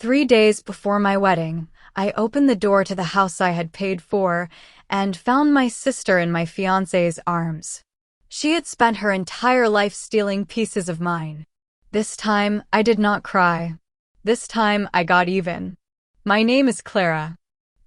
3 days before my wedding, I opened the door to the house I had paid for and found my sister in my fiancé's arms. She had spent her entire life stealing pieces of mine. This time, I did not cry. This time, I got even. My name is Clara.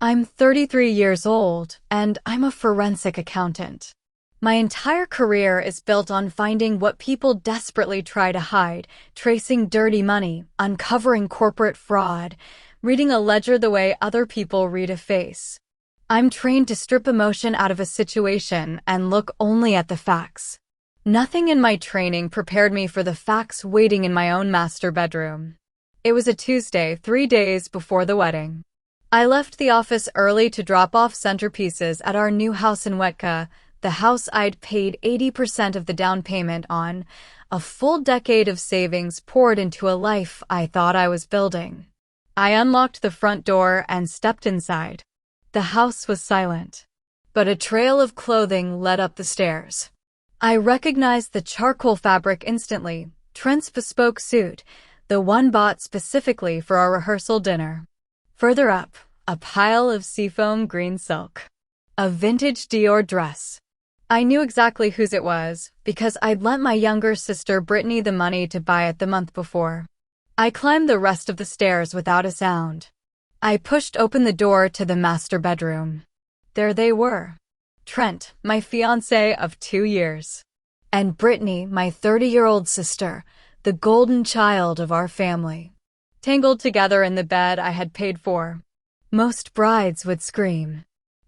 I'm 33 years old, and I'm a forensic accountant. My entire career is built on finding what people desperately try to hide, tracing dirty money, uncovering corporate fraud, reading a ledger the way other people read a face. I'm trained to strip emotion out of a situation and look only at the facts. Nothing in my training prepared me for the facts waiting in my own master bedroom. It was a Tuesday, 3 days before the wedding. I left the office early to drop off centerpieces at our new house in Wetka, the house I'd paid 80% of the down payment on, a full decade of savings poured into a life I thought I was building. I unlocked the front door and stepped inside. The house was silent, but a trail of clothing led up the stairs. I recognized the charcoal fabric instantly, Trent's bespoke suit, the one bought specifically for our rehearsal dinner. Further up, a pile of seafoam green silk. A vintage Dior dress. I knew exactly whose it was, because I'd lent my younger sister Brittany the money to buy it the month before. I climbed the rest of the stairs without a sound. I pushed open the door to the master bedroom. There they were. Trent, my fiancé of 2 years. And Brittany, my 30-year-old sister, the golden child of our family. Tangled together in the bed I had paid for. Most brides would scream.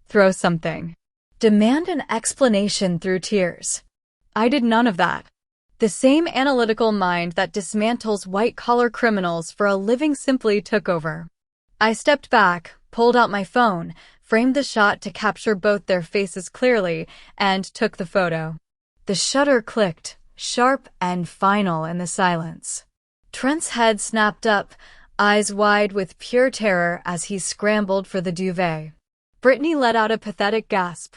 Throw something. Demand an explanation through tears. I did none of that. The same analytical mind that dismantles white-collar criminals for a living simply took over. I stepped back, pulled out my phone, framed the shot to capture both their faces clearly, and took the photo. The shutter clicked, sharp and final in the silence. Trent's head snapped up, eyes wide with pure terror as he scrambled for the duvet. Brittany let out a pathetic gasp.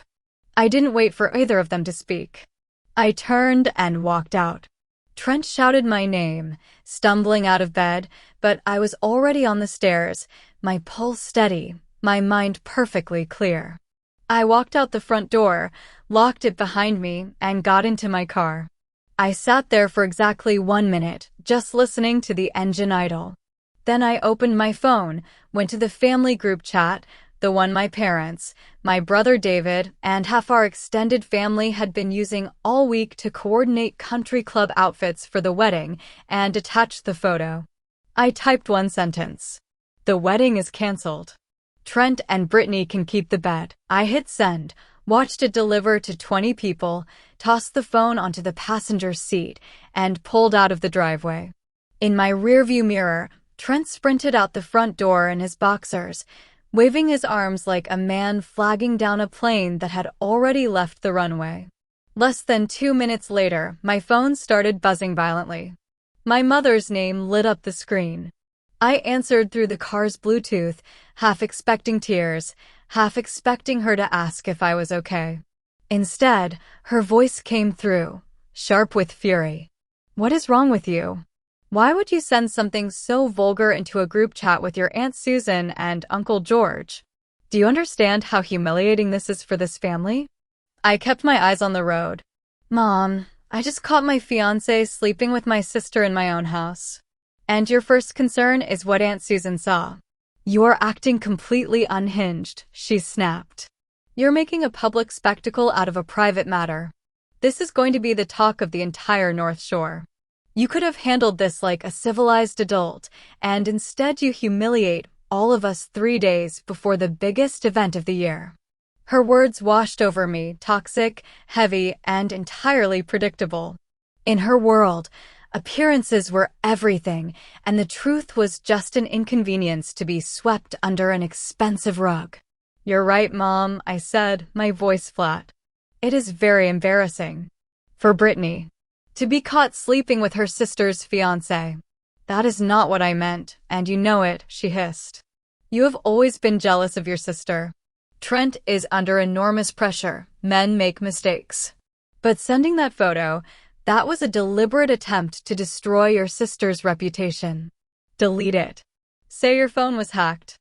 I didn't wait for either of them to speak. I turned and walked out. Trent shouted my name, stumbling out of bed, but I was already on the stairs, my pulse steady, my mind perfectly clear. I walked out the front door, locked it behind me, and got into my car. I sat there for exactly 1 minute, just listening to the engine idle. Then I opened my phone, went to the family group chat, the one my parents, my brother David, and half our extended family had been using all week to coordinate country club outfits for the wedding, and attached the photo. I typed one sentence. The wedding is canceled. Trent and Brittany can keep the bed. I hit send, watched it deliver to 20 people, tossed the phone onto the passenger seat, and pulled out of the driveway. In my rearview mirror, Trent sprinted out the front door in his boxers, waving his arms like a man flagging down a plane that had already left the runway. Less than 2 minutes later, my phone started buzzing violently. My mother's name lit up the screen. I answered through the car's Bluetooth, half expecting tears, half expecting her to ask if I was okay. Instead, her voice came through, sharp with fury. What is wrong with you? Why would you send something so vulgar into a group chat with your Aunt Susan and Uncle George? Do you understand how humiliating this is for this family? I kept my eyes on the road. Mom, I just caught my fiancé sleeping with my sister in my own house. And your first concern is what Aunt Susan saw. You're acting completely unhinged, she snapped. You're making a public spectacle out of a private matter. This is going to be the talk of the entire North Shore. You could have handled this like a civilized adult, and instead you humiliate all of us 3 days before the biggest event of the year. Her words washed over me, toxic, heavy, and entirely predictable. In her world, appearances were everything, and the truth was just an inconvenience to be swept under an expensive rug. You're right, Mom, I said, my voice flat. It is very embarrassing. For Brittany. To be caught sleeping with her sister's fiancé. That is not what I meant, and you know it, she hissed. You have always been jealous of your sister. Trent is under enormous pressure. Men make mistakes. But sending that photo, that was a deliberate attempt to destroy your sister's reputation. Delete it. Say your phone was hacked.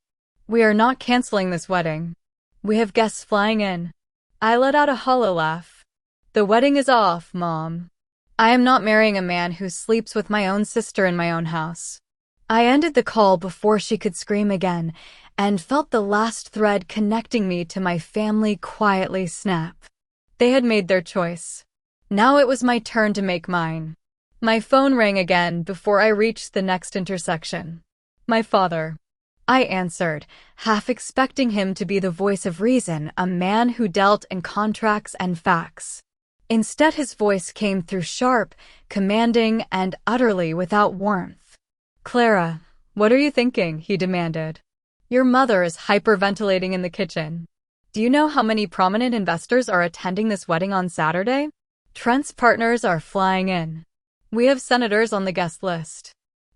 We are not canceling this wedding. We have guests flying in. I let out a hollow laugh. The wedding is off, Mom. I am not marrying a man who sleeps with my own sister in my own house. I ended the call before she could scream again, and felt the last thread connecting me to my family quietly snap. They had made their choice. Now it was my turn to make mine. My phone rang again before I reached the next intersection. My father. I answered, half expecting him to be the voice of reason, a man who dealt in contracts and facts. Instead, his voice came through sharp, commanding, and utterly without warmth. Clara, what are you thinking? He demanded. Your mother is hyperventilating in the kitchen. Do you know how many prominent investors are attending this wedding on Saturday? Trent's partners are flying in. We have senators on the guest list.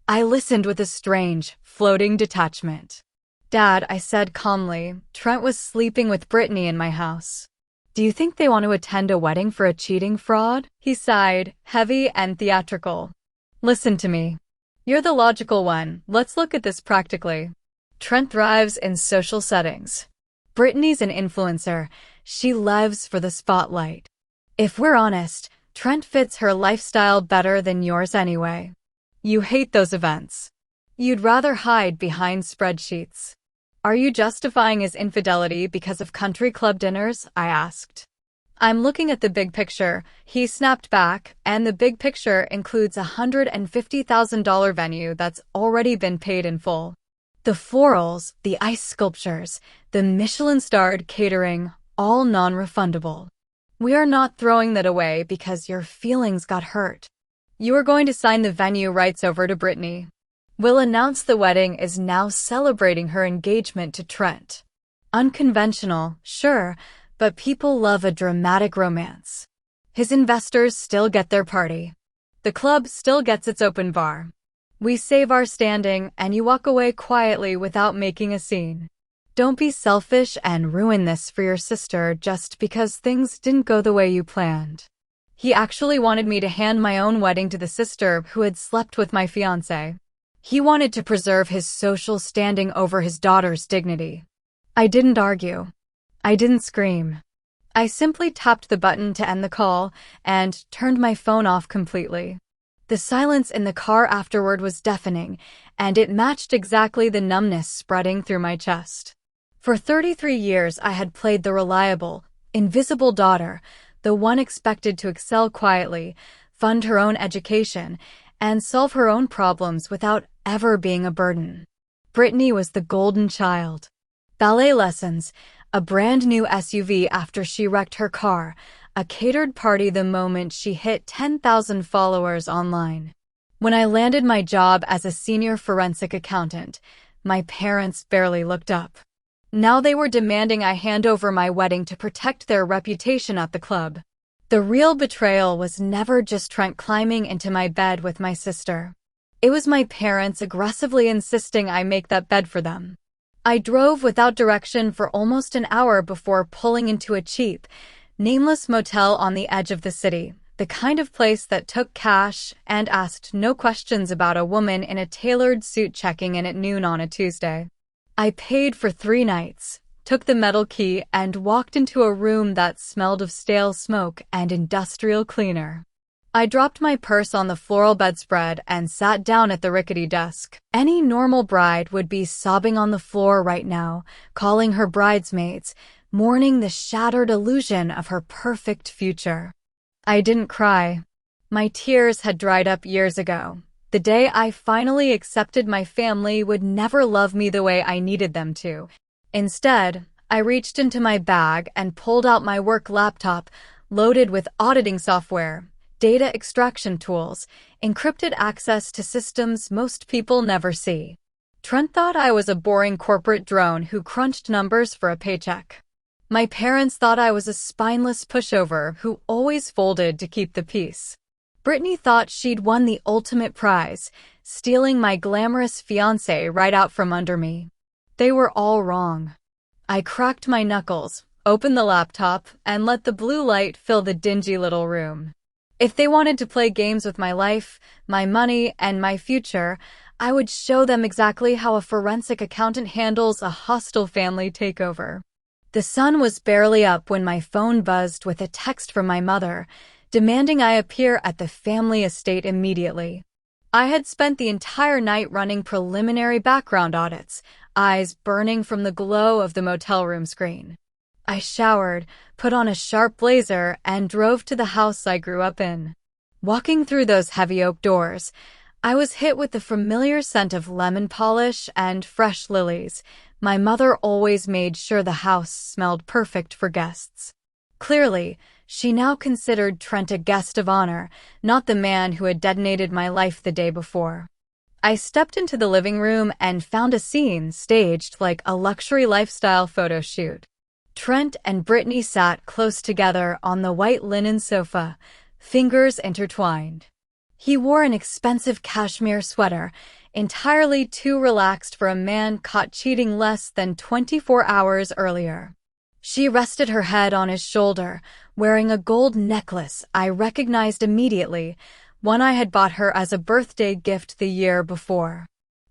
I listened with a strange, floating detachment. Dad, I said calmly, Trent was sleeping with Brittany in my house. Do you think they want to attend a wedding for a cheating fraud? He sighed, heavy and theatrical. Listen to me. You're the logical one. Let's look at this practically. Trent thrives in social settings. Brittany's an influencer. She lives for the spotlight. If we're honest, Trent fits her lifestyle better than yours anyway. You hate those events. You'd rather hide behind spreadsheets. Are you justifying his infidelity because of country club dinners? I asked. I'm looking at the big picture, he snapped back, and the big picture includes a $150,000 venue that's already been paid in full. The florals, the ice sculptures, the Michelin-starred catering, all non-refundable. We are not throwing that away because your feelings got hurt. You are going to sign the venue rights over to Brittany. We'll announce the wedding is now celebrating her engagement to Trent. Unconventional, sure, but people love a dramatic romance. His investors still get their party. The club still gets its open bar. We save our standing, and you walk away quietly without making a scene. Don't be selfish and ruin this for your sister just because things didn't go the way you planned. He actually wanted me to hand my own wedding to the sister who had slept with my fiancé. He wanted to preserve his social standing over his daughter's dignity. I didn't argue. I didn't scream. I simply tapped the button to end the call and turned my phone off completely. The silence in the car afterward was deafening, and it matched exactly the numbness spreading through my chest. For 33 years, I had played the reliable, invisible daughter, the one expected to excel quietly, fund her own education, and solve her own problems without ever being a burden. Brittany was the golden child. Ballet lessons, a brand new SUV after she wrecked her car, a catered party the moment she hit 10,000 followers online. When I landed my job as a senior forensic accountant, my parents barely looked up. Now they were demanding I hand over my wedding to protect their reputation at the club. The real betrayal was never just Trent climbing into my bed with my sister. It was my parents aggressively insisting I make that bed for them. I drove without direction for almost an hour before pulling into a cheap, nameless motel on the edge of the city, the kind of place that took cash and asked no questions about a woman in a tailored suit checking in at noon on a Tuesday. I paid for 3 nights, took the metal key, and walked into a room that smelled of stale smoke and industrial cleaner. I dropped my purse on the floral bedspread and sat down at the rickety desk. Any normal bride would be sobbing on the floor right now, calling her bridesmaids, mourning the shattered illusion of her perfect future. I didn't cry. My tears had dried up years ago. The day I finally accepted my family would never love me the way I needed them to. Instead, I reached into my bag and pulled out my work laptop, loaded with auditing software, data extraction tools, encrypted access to systems most people never see. Trent thought I was a boring corporate drone who crunched numbers for a paycheck. My parents thought I was a spineless pushover who always folded to keep the peace. Brittany thought she'd won the ultimate prize, stealing my glamorous fiancé right out from under me. They were all wrong. I cracked my knuckles, opened the laptop, and let the blue light fill the dingy little room. If they wanted to play games with my life, my money, and my future, I would show them exactly how a forensic accountant handles a hostile family takeover. The sun was barely up when my phone buzzed with a text from my mother, demanding I appear at the family estate immediately. I had spent the entire night running preliminary background audits, eyes burning from the glow of the motel room screen. I showered, put on a sharp blazer, and drove to the house I grew up in. Walking through those heavy oak doors, I was hit with the familiar scent of lemon polish and fresh lilies. My mother always made sure the house smelled perfect for guests. Clearly, she now considered Trent a guest of honor, not the man who had detonated my life the day before. I stepped into the living room and found a scene staged like a luxury lifestyle photo shoot. Trent and Brittany sat close together on the white linen sofa, fingers intertwined. He wore an expensive cashmere sweater, entirely too relaxed for a man caught cheating less than 24 hours earlier. She rested her head on his shoulder, wearing a gold necklace I recognized immediately, one I had bought her as a birthday gift the year before.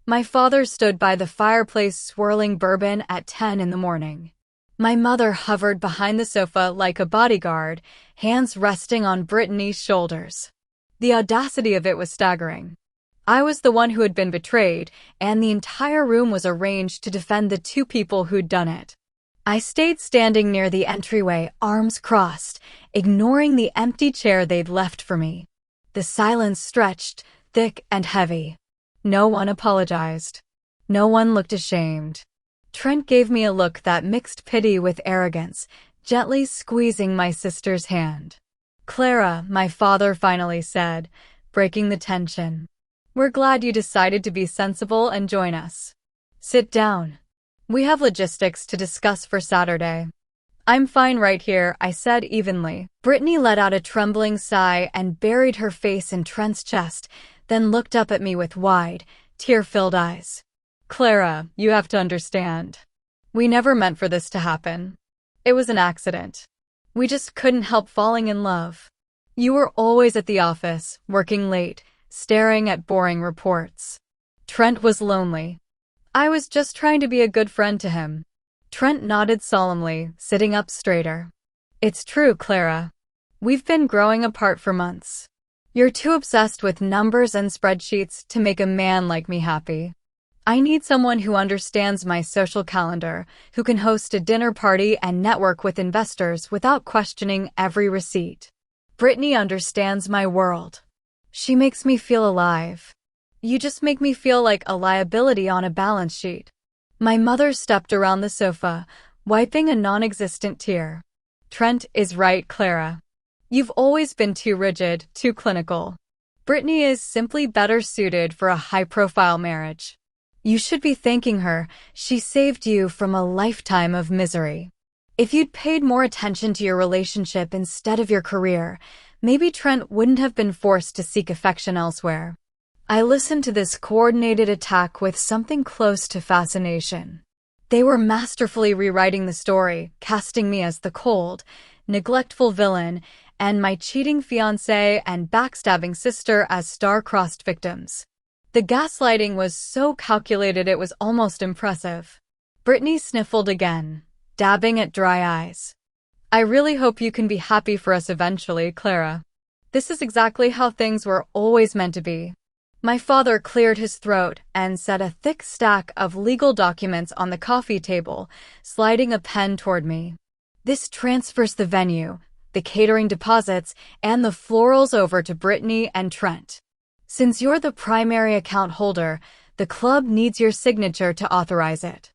My father stood by the fireplace swirling bourbon at 10 in the morning. My mother hovered behind the sofa like a bodyguard, hands resting on Brittany's shoulders. The audacity of it was staggering. I was the one who had been betrayed, and the entire room was arranged to defend the two people who'd done it. I stayed standing near the entryway, arms crossed, ignoring the empty chair they'd left for me. The silence stretched, thick and heavy. No one apologized. No one looked ashamed. Trent gave me a look that mixed pity with arrogance, gently squeezing my sister's hand. "Clara," my father finally said, breaking the tension. "We're glad you decided to be sensible and join us. Sit down. We have logistics to discuss for Saturday." "I'm fine right here," I said evenly. Brittany let out a trembling sigh and buried her face in Trent's chest, then looked up at me with wide, tear-filled eyes. "Clara, you have to understand. We never meant for this to happen. It was an accident. We just couldn't help falling in love. You were always at the office, working late, staring at boring reports. Trent was lonely. I was just trying to be a good friend to him." Trent nodded solemnly, sitting up straighter. "It's true, Clara. We've been growing apart for months. You're too obsessed with numbers and spreadsheets to make a man like me happy. I need someone who understands my social calendar, who can host a dinner party and network with investors without questioning every receipt. Brittany understands my world. She makes me feel alive. You just make me feel like a liability on a balance sheet." My mother stepped around the sofa, wiping a non-existent tear. "Trent is right, Clara. You've always been too rigid, too clinical. Brittany is simply better suited for a high-profile marriage. You should be thanking her. She saved you from a lifetime of misery. If you'd paid more attention to your relationship instead of your career, maybe Trent wouldn't have been forced to seek affection elsewhere." I listened to this coordinated attack with something close to fascination. They were masterfully rewriting the story, casting me as the cold, neglectful villain, and my cheating fiancé and backstabbing sister as star-crossed victims. The gaslighting was so calculated it was almost impressive. Brittany sniffled again, dabbing at dry eyes. "I really hope you can be happy for us eventually, Clara. This is exactly how things were always meant to be." My father cleared his throat and set a thick stack of legal documents on the coffee table, sliding a pen toward me. "This transfers the venue, the catering deposits, and the florals over to Brittany and Trent. Since you're the primary account holder, the club needs your signature to authorize it."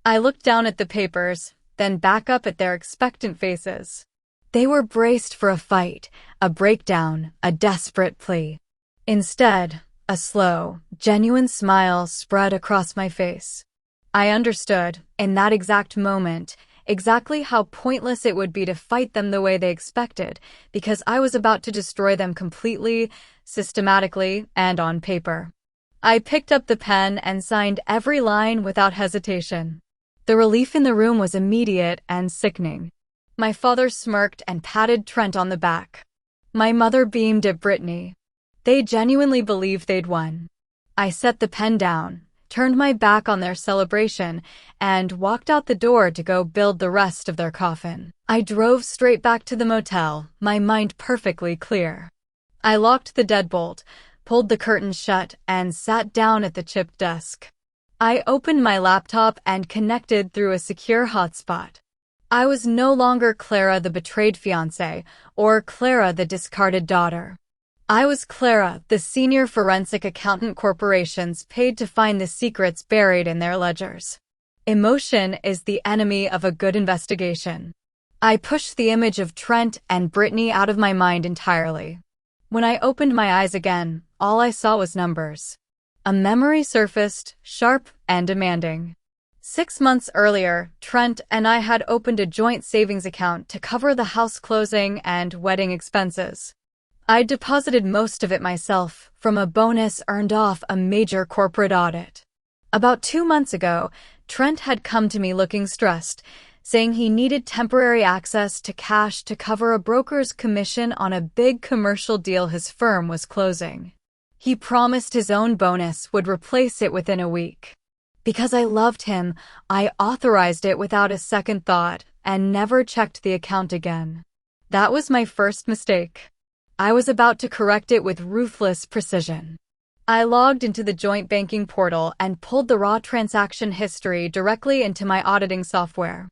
I looked down at the papers, then back up at their expectant faces. They were braced for a fight, a breakdown, a desperate plea. Instead, a slow, genuine smile spread across my face. I understood, in that exact moment, exactly how pointless it would be to fight them the way they expected, because I was about to destroy them completely, systematically, and on paper. I picked up the pen and signed every line without hesitation. The relief in the room was immediate and sickening. My father smirked and patted Trent on the back. My mother beamed at Brittany. They genuinely believed they'd won. I set the pen down, turned my back on their celebration, and walked out the door to go build the rest of their coffin. I drove straight back to the motel, my mind perfectly clear. I locked the deadbolt, pulled the curtains shut, and sat down at the chipped desk. I opened my laptop and connected through a secure hotspot. I was no longer Clara the betrayed fiancé or Clara the discarded daughter. I was Clara, the senior forensic accountant corporations paid to find the secrets buried in their ledgers. Emotion is the enemy of a good investigation. I pushed the image of Trent and Brittany out of my mind entirely. When I opened my eyes again, all I saw was numbers. A memory surfaced, sharp and demanding. 6 months earlier, Trent and I had opened a joint savings account to cover the house closing and wedding expenses. I'd deposited most of it myself from a bonus earned off a major corporate audit. About 2 months ago, Trent had come to me looking stressed, saying he needed temporary access to cash to cover a broker's commission on a big commercial deal his firm was closing. He promised his own bonus would replace it within a week. Because I loved him, I authorized it without a second thought and never checked the account again. That was my first mistake. I was about to correct it with ruthless precision. I logged into the joint banking portal and pulled the raw transaction history directly into my auditing software.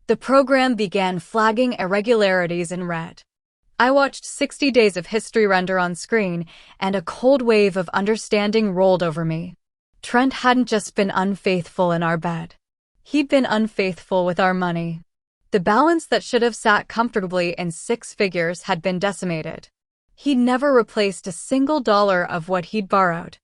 The program began flagging irregularities in red. I watched 60 days of history render on screen, and a cold wave of understanding rolled over me. Trent hadn't just been unfaithful in our bed. He'd been unfaithful with our money. The balance that should have sat comfortably in 6 figures had been decimated. He'd never replaced a single dollar of what he'd borrowed.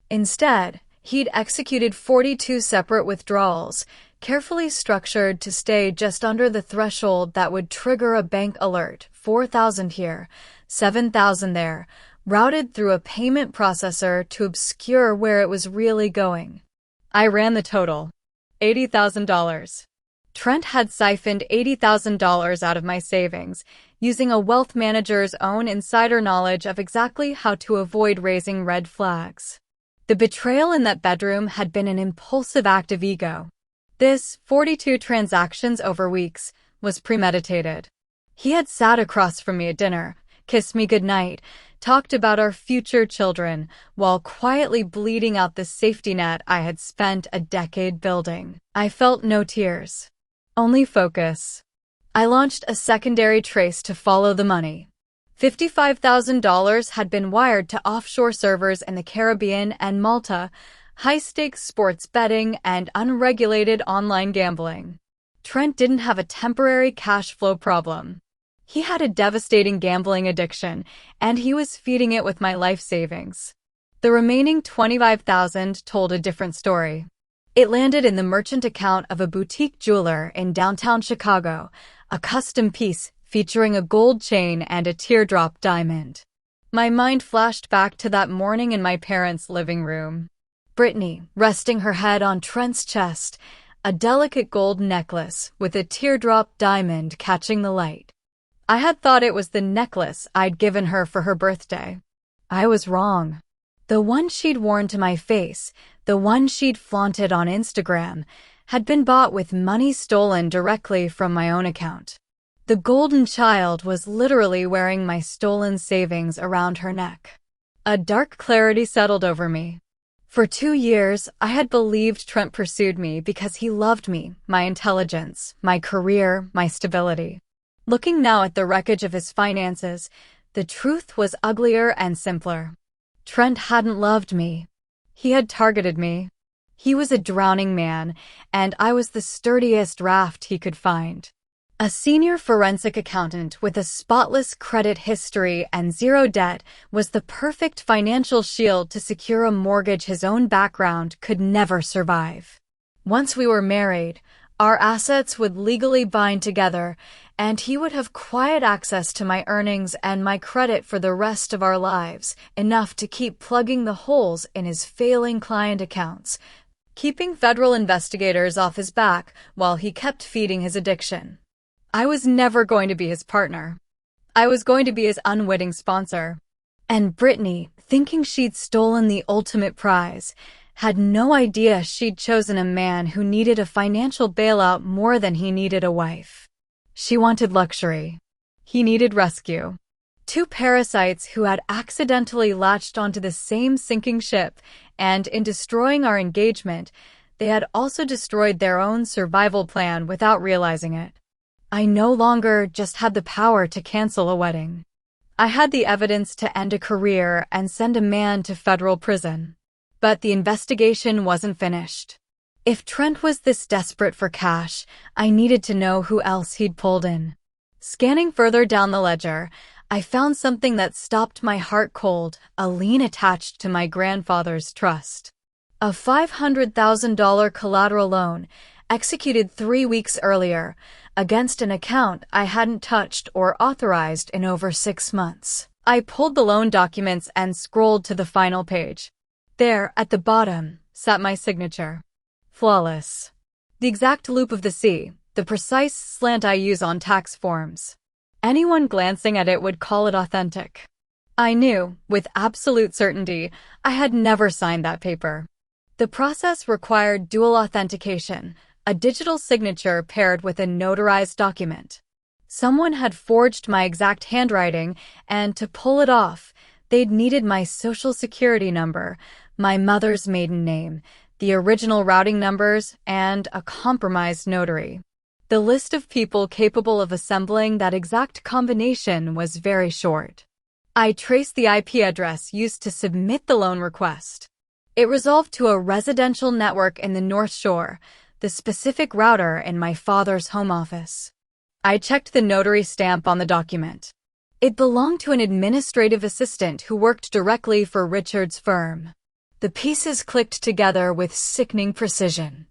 Instead, he'd executed 42 separate withdrawals, carefully structured to stay just under the threshold that would trigger a bank alert, 4,000 here, 7,000 there, routed through a payment processor to obscure where it was really going. I ran the total. $80,000. Trent had siphoned $80,000 out of my savings, using a wealth manager's own insider knowledge of exactly how to avoid raising red flags. The betrayal in that bedroom had been an impulsive act of ego. This, 42 transactions over weeks, was premeditated. He had sat across from me at dinner, kissed me goodnight, talked about our future children, while quietly bleeding out the safety net I had spent a decade building. I felt no tears. Only focus. I launched a secondary trace to follow the money. $55,000 had been wired to offshore servers in the Caribbean and Malta, high-stakes sports betting, and unregulated online gambling. Trent didn't have a temporary cash flow problem. He had a devastating gambling addiction, and he was feeding it with my life savings. The remaining $25,000 told a different story. It landed in the merchant account of a boutique jeweler in downtown Chicago, a custom piece featuring a gold chain and a teardrop diamond. My mind flashed back to that morning in my parents' living room. Brittany, resting her head on Trent's chest, a delicate gold necklace with a teardrop diamond catching the light. I had thought it was the necklace I'd given her for her birthday. I was wrong. The one she'd worn to my face, the one she'd flaunted on Instagram, had been bought with money stolen directly from my own account. The golden child was literally wearing my stolen savings around her neck. A dark clarity settled over me. For 2 years, I had believed Trent pursued me because he loved me, my intelligence, my career, my stability. Looking now at the wreckage of his finances, the truth was uglier and simpler. Trent hadn't loved me. He had targeted me. He was a drowning man, and I was the sturdiest raft he could find. A senior forensic accountant with a spotless credit history and zero debt was the perfect financial shield to secure a mortgage his own background could never survive. Once we were married, our assets would legally bind together, and he would have quiet access to my earnings and my credit for the rest of our lives, enough to keep plugging the holes in his failing client accounts, keeping federal investigators off his back while he kept feeding his addiction. I was never going to be his partner. I was going to be his unwitting sponsor. And Brittany, thinking she'd stolen the ultimate prize, had no idea she'd chosen a man who needed a financial bailout more than he needed a wife. She wanted luxury. He needed rescue. Two parasites who had accidentally latched onto the same sinking ship, and in destroying our engagement, they had also destroyed their own survival plan without realizing it. I no longer just had the power to cancel a wedding. I had the evidence to end a career and send a man to federal prison. But the investigation wasn't finished. If Trent was this desperate for cash, I needed to know who else he'd pulled in. Scanning further down the ledger, I found something that stopped my heart cold, a lien attached to my grandfather's trust. A $500,000 collateral loan, executed 3 weeks earlier, against an account I hadn't touched or authorized in over 6 months. I pulled the loan documents and scrolled to the final page. There, at the bottom, sat my signature. Flawless. The exact loop of the C, the precise slant I use on tax forms. Anyone glancing at it would call it authentic. I knew, with absolute certainty, I had never signed that paper. The process required dual authentication, a digital signature paired with a notarized document. Someone had forged my exact handwriting, and to pull it off, they'd needed my social security number, my mother's maiden name, the original routing numbers, and a compromised notary. The list of people capable of assembling that exact combination was very short. I traced the IP address used to submit the loan request. It resolved to a residential network in the North Shore, the specific router in my father's home office. I checked the notary stamp on the document. It belonged to an administrative assistant who worked directly for Richard's firm. The pieces clicked together with sickening precision.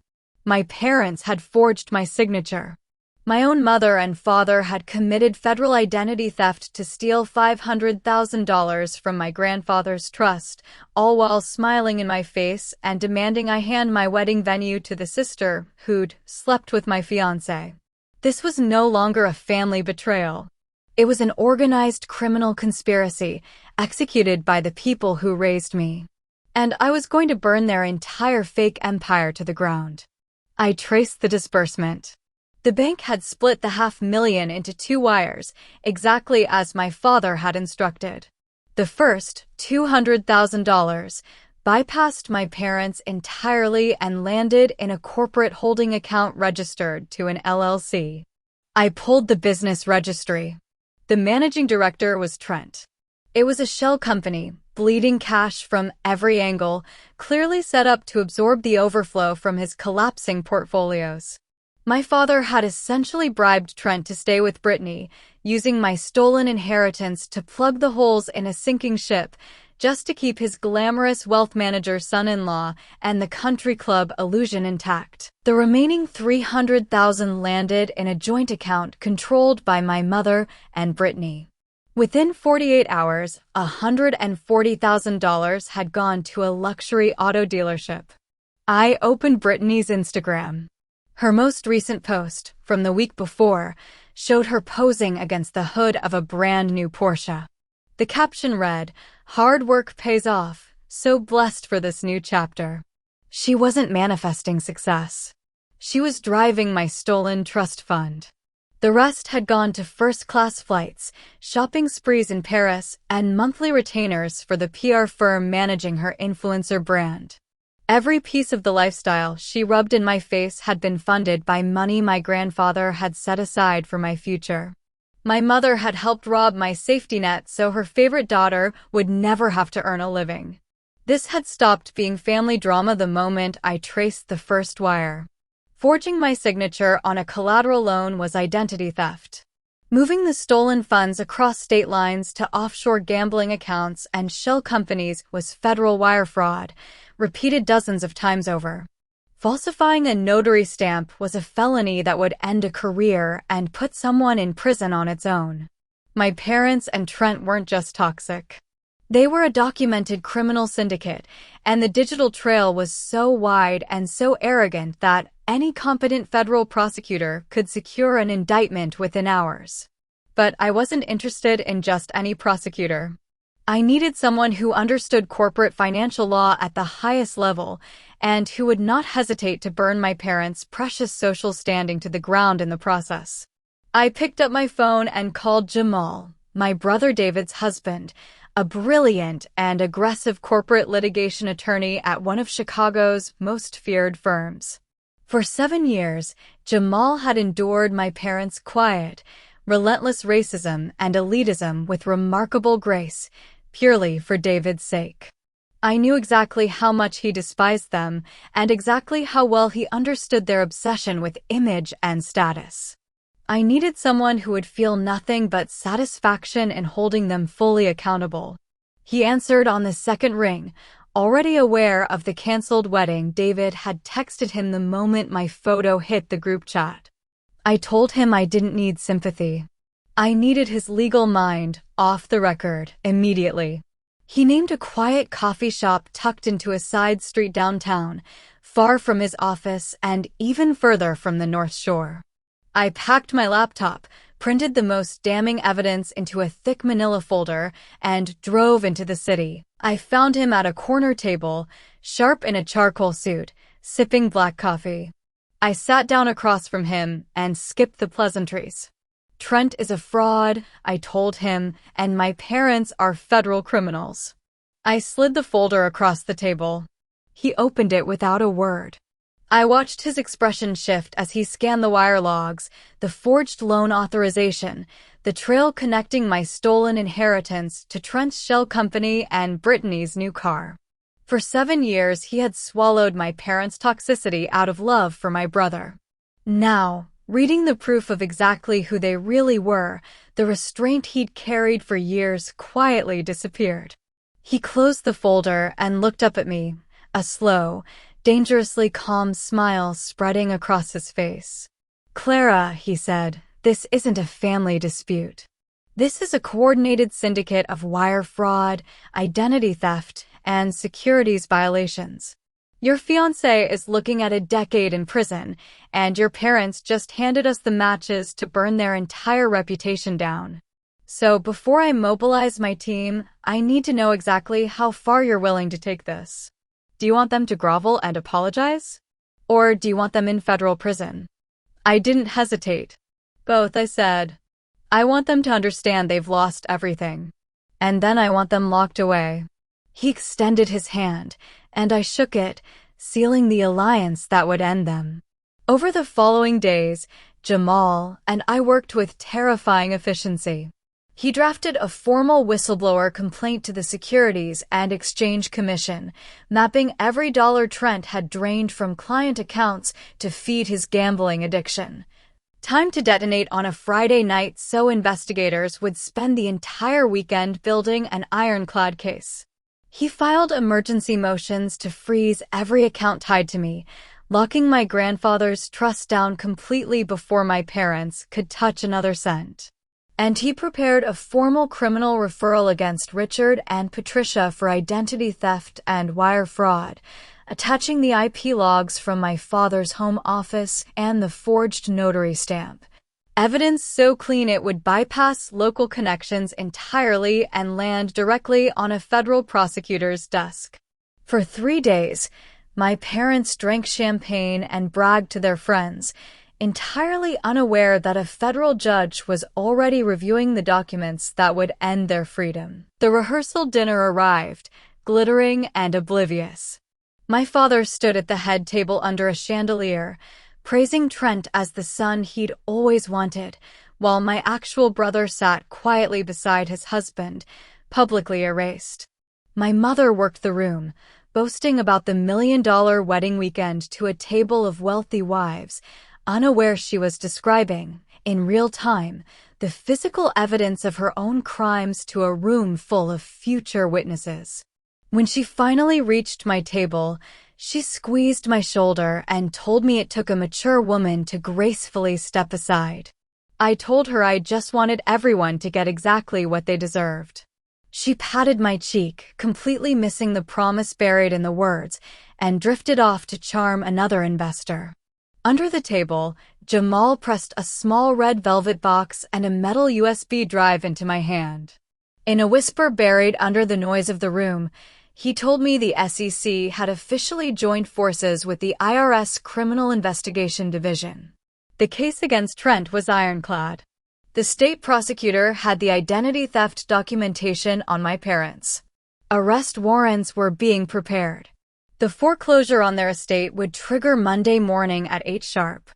My parents had forged my signature. My own mother and father had committed federal identity theft to steal $500,000 from my grandfather's trust, all while smiling in my face and demanding I hand my wedding venue to the sister who'd slept with my fiancé. This was no longer a family betrayal. It was an organized criminal conspiracy executed by the people who raised me. And I was going to burn their entire fake empire to the ground. I traced the disbursement. The bank had split the $500,000 into 2 wires, exactly as my father had instructed. The first, $200,000, bypassed my parents entirely and landed in a corporate holding account registered to an LLC. I pulled the business registry. The managing director was Trent. It was a shell company, bleeding cash from every angle, clearly set up to absorb the overflow from his collapsing portfolios. My father had essentially bribed Trent to stay with Brittany, using my stolen inheritance to plug the holes in a sinking ship, just to keep his glamorous wealth manager son-in-law and the country club illusion intact. The remaining $300,000 landed in a joint account controlled by my mother and Brittany. Within 48 hours, $140,000 had gone to a luxury auto dealership. I opened Brittany's Instagram. Her most recent post, from the week before, showed her posing against the hood of a brand new Porsche. The caption read, "Hard work pays off, so blessed for this new chapter." She wasn't manifesting success. She was driving my stolen trust fund. The rest had gone to first-class flights, shopping sprees in Paris, and monthly retainers for the PR firm managing her influencer brand. Every piece of the lifestyle she rubbed in my face had been funded by money my grandfather had set aside for my future. My mother had helped rob my safety net so her favorite daughter would never have to earn a living. This had stopped being family drama the moment I traced the first wire. Forging my signature on a collateral loan was identity theft. Moving the stolen funds across state lines to offshore gambling accounts and shell companies was federal wire fraud, repeated dozens of times over. Falsifying a notary stamp was a felony that would end a career and put someone in prison on its own. My parents and Trent weren't just toxic. They were a documented criminal syndicate, and the digital trail was so wide and so arrogant that any competent federal prosecutor could secure an indictment within hours. But I wasn't interested in just any prosecutor. I needed someone who understood corporate financial law at the highest level and who would not hesitate to burn my parents' precious social standing to the ground in the process. I picked up my phone and called Jamal, my brother David's husband, a brilliant and aggressive corporate litigation attorney at one of Chicago's most feared firms. For 7 years, Jamal had endured my parents' quiet, relentless racism and elitism with remarkable grace, purely for David's sake. I knew exactly how much he despised them and exactly how well he understood their obsession with image and status. I needed someone who would feel nothing but satisfaction in holding them fully accountable. He answered on the second ring, already aware of the canceled wedding David had texted him the moment my photo hit the group chat. I told him I didn't need sympathy. I needed his legal mind, off the record, immediately. He named a quiet coffee shop tucked into a side street downtown, far from his office and even further from the North Shore. I packed my laptop, printed the most damning evidence into a thick manila folder, and drove into the city. I found him at a corner table, sharp in a charcoal suit, sipping black coffee. I sat down across from him and skipped the pleasantries. Trent is a fraud, I told him, and my parents are federal criminals. I slid the folder across the table. He opened it without a word. I watched his expression shift as he scanned the wire logs, the forged loan authorization, the trail connecting my stolen inheritance to Trent's shell company and Brittany's new car. For 7 years, he had swallowed my parents' toxicity out of love for my brother. Now, reading the proof of exactly who they really were, the restraint he'd carried for years quietly disappeared. He closed the folder and looked up at me, a slow, dangerously calm smile spreading across his face. "Clara," he said, "this isn't a family dispute. This is a coordinated syndicate of wire fraud, identity theft, and securities violations. Your fiancé is looking at a decade in prison, and your parents just handed us the matches to burn their entire reputation down. So before I mobilize my team, I need to know exactly how far you're willing to take this. Do you want them to grovel and apologize? Or do you want them in federal prison?" I didn't hesitate. "Both," I said. "I want them to understand they've lost everything. And then I want them locked away." He extended his hand, and I shook it, sealing the alliance that would end them. Over the following days, Jamal and I worked with terrifying efficiency. He drafted a formal whistleblower complaint to the Securities and Exchange Commission, mapping every dollar Trent had drained from client accounts to feed his gambling addiction. Time to detonate on a Friday night so investigators would spend the entire weekend building an ironclad case. He filed emergency motions to freeze every account tied to me, locking my grandfather's trust down completely before my parents could touch another cent. And he prepared a formal criminal referral against Richard and Patricia for identity theft and wire fraud, attaching the IP logs from my father's home office and the forged notary stamp. Evidence so clean it would bypass local connections entirely and land directly on a federal prosecutor's desk. For 3 days, my parents drank champagne and bragged to their friends, entirely unaware that a federal judge was already reviewing the documents that would end their freedom. The rehearsal dinner arrived, glittering and oblivious. My father stood at the head table under a chandelier, praising Trent as the son he'd always wanted, while my actual brother sat quietly beside his husband, publicly erased. My mother worked the room, boasting about the $1 million wedding weekend to a table of wealthy wives, unaware she was describing, in real time, the physical evidence of her own crimes to a room full of future witnesses. When she finally reached my table, she squeezed my shoulder and told me it took a mature woman to gracefully step aside. I told her I just wanted everyone to get exactly what they deserved. She patted my cheek, completely missing the promise buried in the words, and drifted off to charm another investor. Under the table, Jamal pressed a small red velvet box and a metal USB drive into my hand. In a whisper buried under the noise of the room, he told me the SEC had officially joined forces with the IRS Criminal Investigation Division. The case against Trent was ironclad. The state prosecutor had the identity theft documentation on my parents. Arrest warrants were being prepared. The foreclosure on their estate would trigger Monday morning at 8 sharp.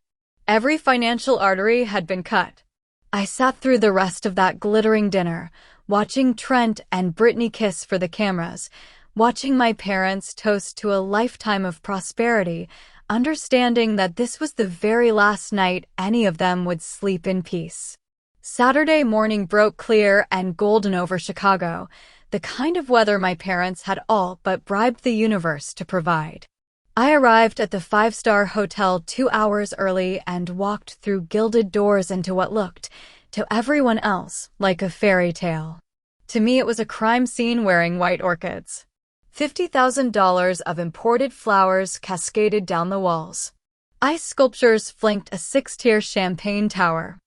Every financial artery had been cut. I sat through the rest of that glittering dinner, watching Trent and Brittany kiss for the cameras, watching my parents toast to a lifetime of prosperity, understanding that this was the very last night any of them would sleep in peace. Saturday morning broke clear and golden over Chicago, the kind of weather my parents had all but bribed the universe to provide. I arrived at the 5-star hotel 2 hours early and walked through gilded doors into what looked, to everyone else, like a fairy tale. To me, it was a crime scene wearing white orchids. $50,000 of imported flowers cascaded down the walls. Ice sculptures flanked a 6-tier champagne tower.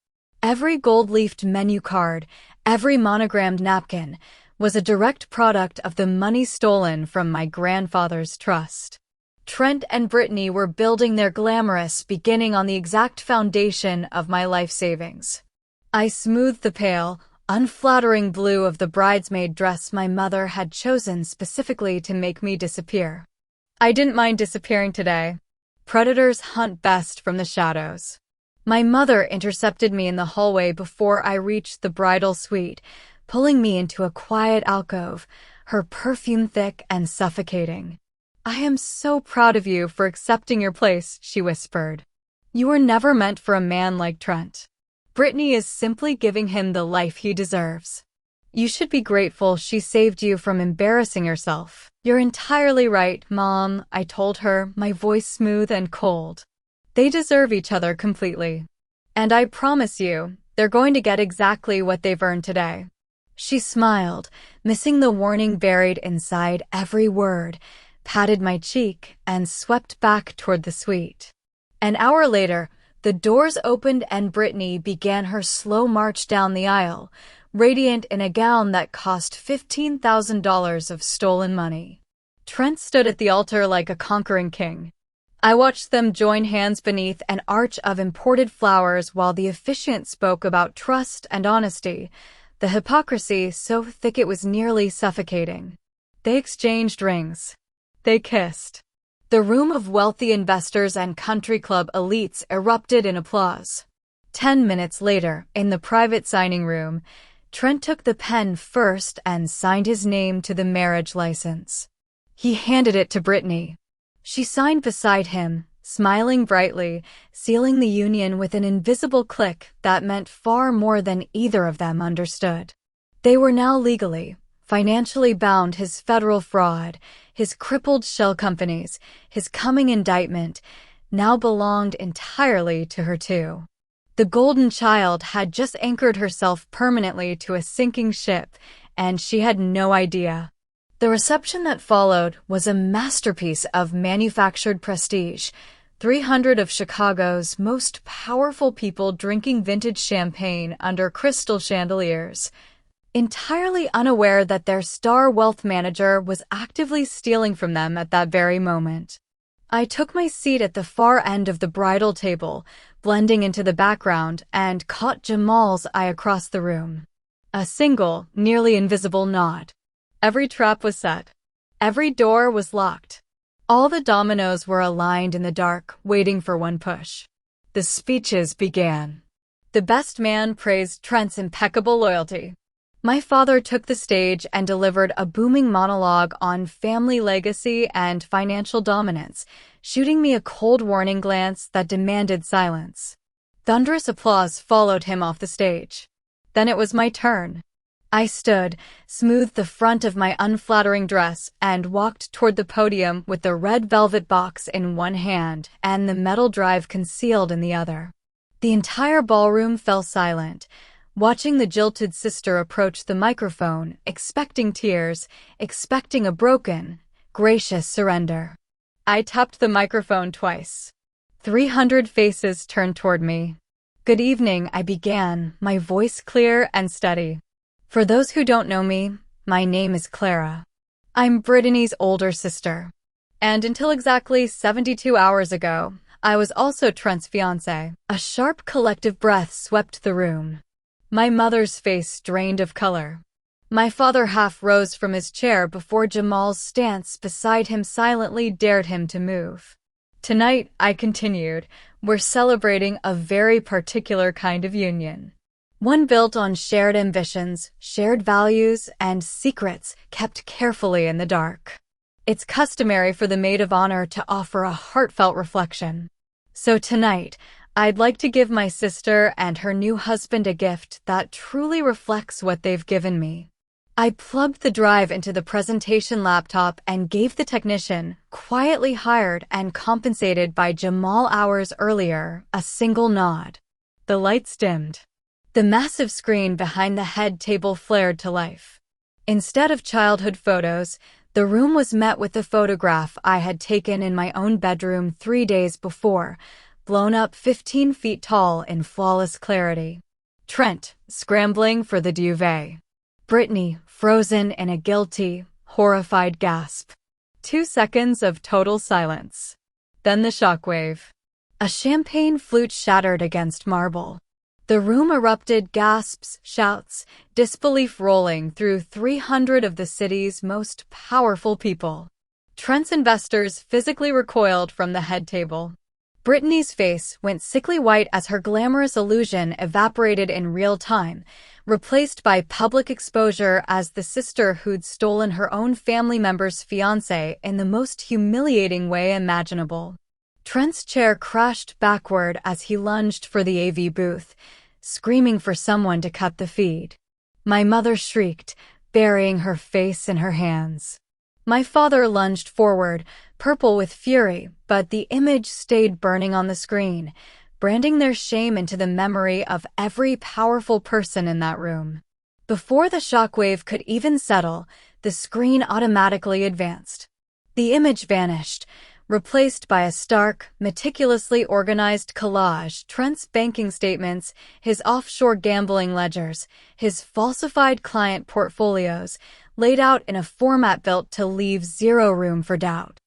Every gold-leafed menu card, every monogrammed napkin, was a direct product of the money stolen from my grandfather's trust. Trent and Brittany were building their glamorous beginning on the exact foundation of my life savings. I smoothed the pale, unflattering blue of the bridesmaid dress my mother had chosen specifically to make me disappear. I didn't mind disappearing today. Predators hunt best from the shadows. My mother intercepted me in the hallway before I reached the bridal suite, pulling me into a quiet alcove, her perfume thick and suffocating. "I am so proud of you for accepting your place," she whispered. "You were never meant for a man like Trent. Brittany is simply giving him the life he deserves. You should be grateful she saved you from embarrassing yourself." "You're entirely right, Mom," I told her, my voice smooth and cold. "They deserve each other completely. And I promise you, they're going to get exactly what they've earned today." She smiled, missing the warning buried inside every word, patted my cheek, and swept back toward the suite. An hour later, the doors opened and Brittany began her slow march down the aisle, radiant in a gown that cost $15,000 of stolen money. Trent stood at the altar like a conquering king. I watched them join hands beneath an arch of imported flowers while the officiant spoke about trust and honesty, the hypocrisy so thick it was nearly suffocating. They exchanged rings. They kissed. The room of wealthy investors and country club elites erupted in applause. 10 minutes later, in the private signing room, Trent took the pen first and signed his name to the marriage license. He handed it to Brittany. She signed beside him, smiling brightly, sealing the union with an invisible click that meant far more than either of them understood. They were now legally, financially bound. His federal fraud, his crippled shell companies, his coming indictment, now belonged entirely to her too. The golden child had just anchored herself permanently to a sinking ship, and she had no idea. The reception that followed was a masterpiece of manufactured prestige. 300 of Chicago's most powerful people drinking vintage champagne under crystal chandeliers, entirely unaware that their star wealth manager was actively stealing from them at that very moment. I took my seat at the far end of the bridal table, blending into the background, and caught Jamal's eye across the room. A single, nearly invisible nod. Every trap was set. Every door was locked. All the dominoes were aligned in the dark, waiting for one push. The speeches began. The best man praised Trent's impeccable loyalty. My father took the stage and delivered a booming monologue on family legacy and financial dominance, shooting me a cold warning glance that demanded silence. Thunderous applause followed him off the stage. Then it was my turn. I stood, smoothed the front of my unflattering dress, and walked toward the podium with the red velvet box in one hand and the metal drive concealed in the other. The entire ballroom fell silent, watching the jilted sister approach the microphone, expecting tears, expecting a broken, gracious surrender. I tapped the microphone twice. 300 faces turned toward me. "Good evening," I began, my voice clear and steady. For those who don't know me, my name is Clara. I'm Brittany's older sister. And until exactly 72 hours ago, I was also Trent's fiancé. A sharp collective breath swept the room. My mother's face drained of color. My father half rose from his chair before Jamal's stance beside him silently dared him to move. Tonight, I continued, we're celebrating a very particular kind of union. One built on shared ambitions, shared values, and secrets kept carefully in the dark. It's customary for the maid of honor to offer a heartfelt reflection. So tonight, I'd like to give my sister and her new husband a gift that truly reflects what they've given me. I plugged the drive into the presentation laptop and gave the technician, quietly hired and compensated by Jamal hours earlier, a single nod. The lights dimmed. The massive screen behind the head table flared to life. Instead of childhood photos, the room was met with the photograph I had taken in my own bedroom 3 days before, blown up 15 feet tall in flawless clarity. Trent, scrambling for the duvet. Brittany, frozen in a guilty, horrified gasp. 2 seconds of total silence. Then the shockwave. A champagne flute shattered against marble. The room erupted, gasps, shouts, disbelief rolling through 300 of the city's most powerful people. Trent's investors physically recoiled from the head table. Brittany's face went sickly white as her glamorous illusion evaporated in real time, replaced by public exposure as the sister who'd stolen her own family member's fiancé in the most humiliating way imaginable. Trent's chair crashed backward as he lunged for the AV booth, screaming for someone to cut the feed. My mother shrieked, burying her face in her hands. My father lunged forward, purple with fury, but the image stayed burning on the screen, branding their shame into the memory of every powerful person in that room. Before the shockwave could even settle, the screen automatically advanced. The image vanished, replaced by a stark, meticulously organized collage, Trent's banking statements, his offshore gambling ledgers, his falsified client portfolios, laid out in a format built to leave zero room for doubt.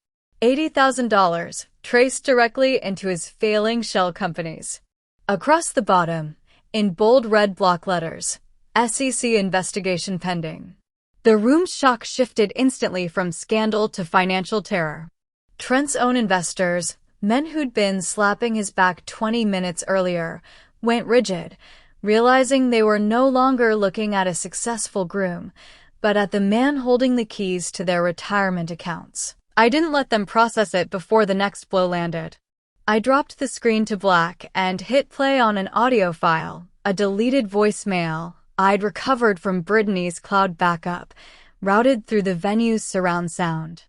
$80,000, traced directly into his failing shell companies. Across the bottom, in bold red block letters, SEC investigation pending. The room's shock shifted instantly from scandal to financial terror. Trent's own investors, men who'd been slapping his back 20 minutes earlier, went rigid, realizing they were no longer looking at a successful groom, but at the man holding the keys to their retirement accounts. I didn't let them process it before the next blow landed. I dropped the screen to black and hit play on an audio file, a deleted voicemail I'd recovered from Brittany's cloud backup, routed through the venue's surround sound.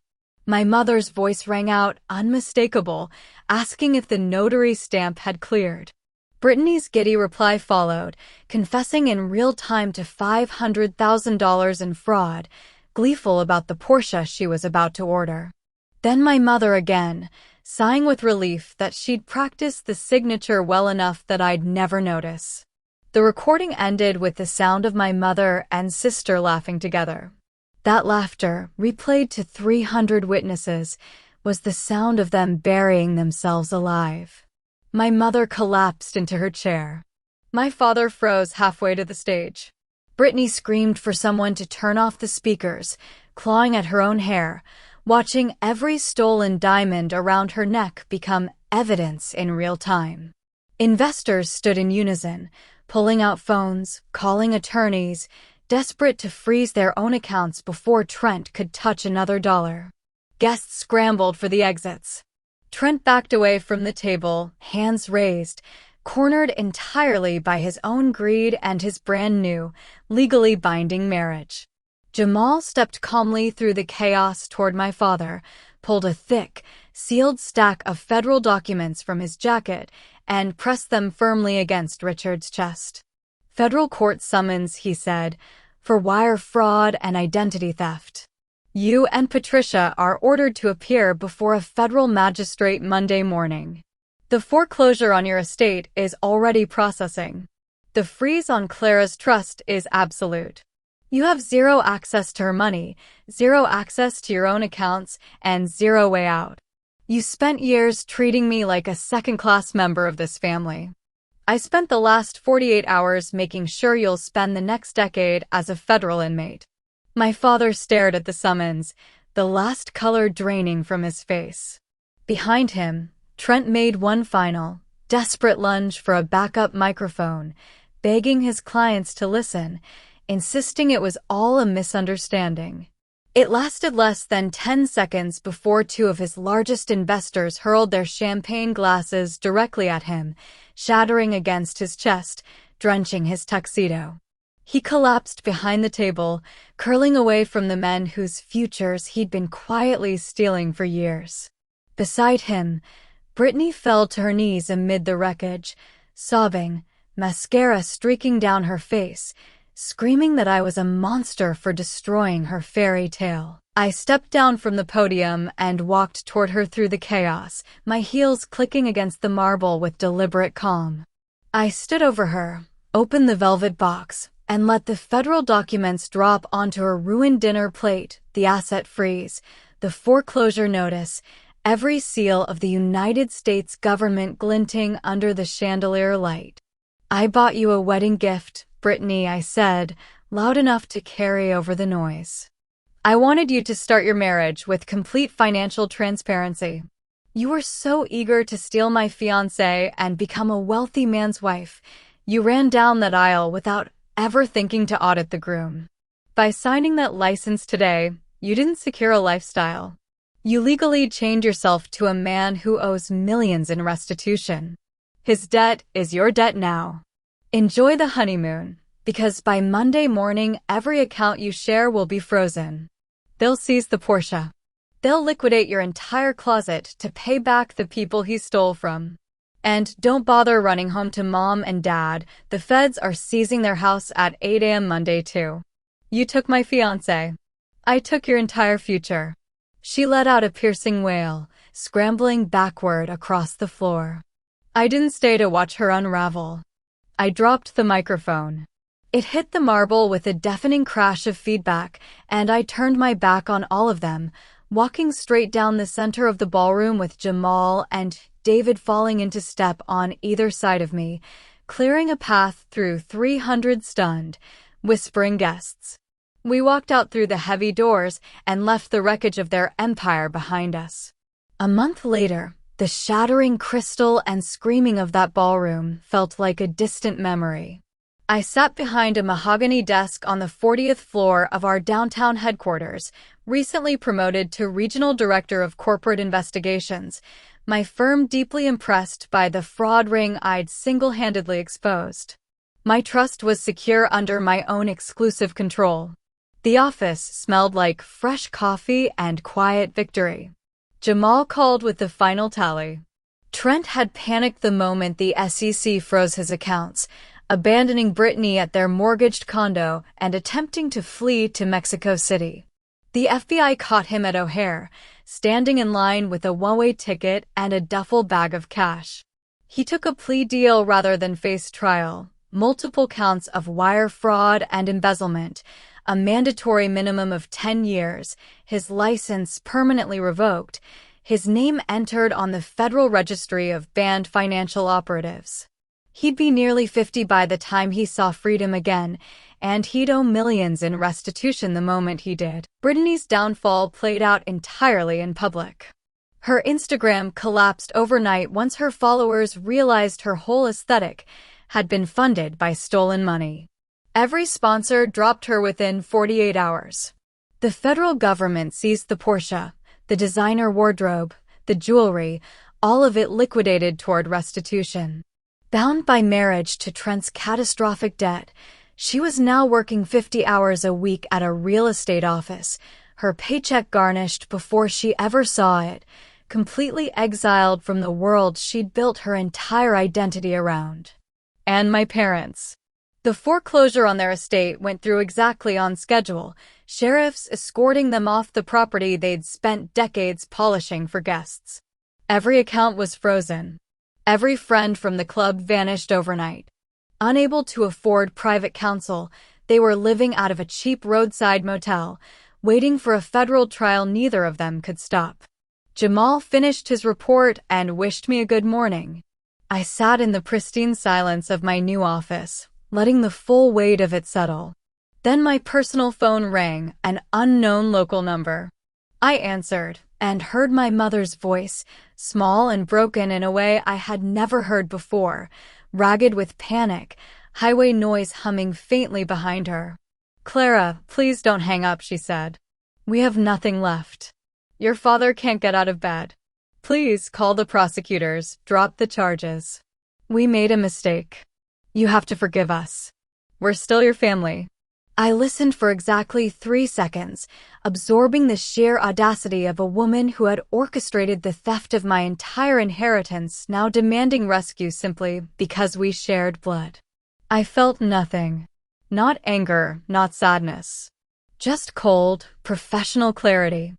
My mother's voice rang out, unmistakable, asking if the notary stamp had cleared. Brittany's giddy reply followed, confessing in real time to $500,000 in fraud, gleeful about the Porsche she was about to order. Then my mother again, sighing with relief that she'd practiced the signature well enough that I'd never notice. The recording ended with the sound of my mother and sister laughing together. That laughter, replayed to 300 witnesses, was the sound of them burying themselves alive. My mother collapsed into her chair. My father froze halfway to the stage. Brittany screamed for someone to turn off the speakers, clawing at her own hair, watching every stolen diamond around her neck become evidence in real time. Investors stood in unison, pulling out phones, calling attorneys, desperate to freeze their own accounts before Trent could touch another dollar. Guests scrambled for the exits. Trent backed away from the table, hands raised, cornered entirely by his own greed and his brand new, legally binding marriage. Jamal stepped calmly through the chaos toward my father, pulled a thick, sealed stack of federal documents from his jacket, and pressed them firmly against Richard's chest. Federal court summons, he said, for wire fraud and identity theft. You and Patricia are ordered to appear before a federal magistrate Monday morning. The foreclosure on your estate is already processing. The freeze on Clara's trust is absolute. You have zero access to her money, zero access to your own accounts, and zero way out. You spent years treating me like a second-class member of this family. I spent the last 48 hours making sure you'll spend the next decade as a federal inmate." My father stared at the summons, the last color draining from his face. Behind him, Trent made one final, desperate lunge for a backup microphone, begging his clients to listen, insisting it was all a misunderstanding. It lasted less than 10 seconds before two of his largest investors hurled their champagne glasses directly at him, shattering against his chest, drenching his tuxedo. He collapsed behind the table, curling away from the men whose futures he'd been quietly stealing for years. Beside him, Brittany fell to her knees amid the wreckage, sobbing, mascara streaking down her face, screaming that I was a monster for destroying her fairy tale. I stepped down from the podium and walked toward her through the chaos, my heels clicking against the marble with deliberate calm. I stood over her, opened the velvet box, and let the federal documents drop onto her ruined dinner plate, the asset freeze, the foreclosure notice, every seal of the United States government glinting under the chandelier light. "I bought you a wedding gift, Brittany," I said, loud enough to carry over the noise. "I wanted you to start your marriage with complete financial transparency. You were so eager to steal my fiancé and become a wealthy man's wife, you ran down that aisle without ever thinking to audit the groom. By signing that license today, you didn't secure a lifestyle. You legally chained yourself to a man who owes millions in restitution. His debt is your debt now. Enjoy the honeymoon, because by Monday morning every account you share will be frozen. They'll seize the Porsche. They'll liquidate your entire closet to pay back the people he stole from. And don't bother running home to mom and dad, the feds are seizing their house at 8 a.m. Monday too. You took my fiancé. I took your entire future." She let out a piercing wail, scrambling backward across the floor. I didn't stay to watch her unravel. I dropped the microphone. It hit the marble with a deafening crash of feedback, and I turned my back on all of them, walking straight down the center of the ballroom with Jamal and David falling into step on either side of me, clearing a path through 300 stunned, whispering guests. We walked out through the heavy doors and left the wreckage of their empire behind us. A month later, the shattering crystal and screaming of that ballroom felt like a distant memory. I sat behind a mahogany desk on the 40th floor of our downtown headquarters, recently promoted to Regional Director of Corporate Investigations, my firm deeply impressed by the fraud ring I'd single-handedly exposed. My trust was secure under my own exclusive control. The office smelled like fresh coffee and quiet victory. Jamal called with the final tally. Trent had panicked the moment the SEC froze his accounts, abandoning Brittany at their mortgaged condo and attempting to flee to Mexico City. The FBI caught him at O'Hare, standing in line with a one-way ticket and a duffel bag of cash. He took a plea deal rather than face trial, multiple counts of wire fraud and embezzlement, a mandatory minimum of 10 years, his license permanently revoked, his name entered on the Federal Registry of Banned Financial Operatives. He'd be nearly 50 by the time he saw freedom again, and he'd owe millions in restitution the moment he did. Brittany's downfall played out entirely in public. Her Instagram collapsed overnight once her followers realized her whole aesthetic had been funded by stolen money. Every sponsor dropped her within 48 hours. The federal government seized the Porsche, the designer wardrobe, the jewelry, all of it liquidated toward restitution. Bound by marriage to Trent's catastrophic debt, she was now working 50 hours a week at a real estate office, her paycheck garnished before she ever saw it, completely exiled from the world she'd built her entire identity around. And my parents. The foreclosure on their estate went through exactly on schedule, sheriffs escorting them off the property they'd spent decades polishing for guests. Every account was frozen. Every friend from the club vanished overnight. Unable to afford private counsel, They were living out of a cheap roadside motel, waiting for a federal trial neither of them could stop. Jamal finished his report and wished me a good morning. I sat in the pristine silence of my new office, letting the full weight of it settle. Then my personal phone rang, an unknown local number. I answered, and heard my mother's voice, small and broken in a way I had never heard before, ragged with panic, highway noise humming faintly behind her. "Clara, please don't hang up," she said. "We have nothing left. Your father can't get out of bed. Please call the prosecutors, drop the charges. We made a mistake. You have to forgive us. We're still your family." I listened for exactly 3 seconds, absorbing the sheer audacity of a woman who had orchestrated the theft of my entire inheritance, now demanding rescue simply because we shared blood. I felt nothing. Not anger, not sadness. Just cold, professional clarity.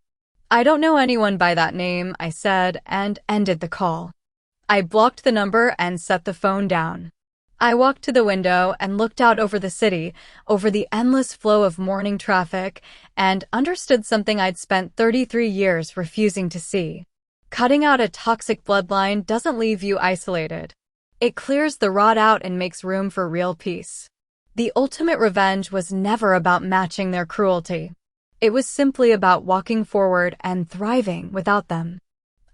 "I don't know anyone by that name," I said, and ended the call. I blocked the number and set the phone down. I walked to the window and looked out over the city, over the endless flow of morning traffic, and understood something I'd spent 33 years refusing to see. Cutting out a toxic bloodline doesn't leave you isolated. It clears the rot out and makes room for real peace. The ultimate revenge was never about matching their cruelty. It was simply about walking forward and thriving without them.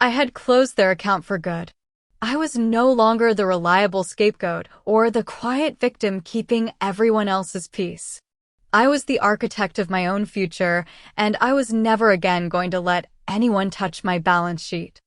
I had closed their account for good. I was no longer the reliable scapegoat or the quiet victim keeping everyone else's peace. I was the architect of my own future, and I was never again going to let anyone touch my balance sheet.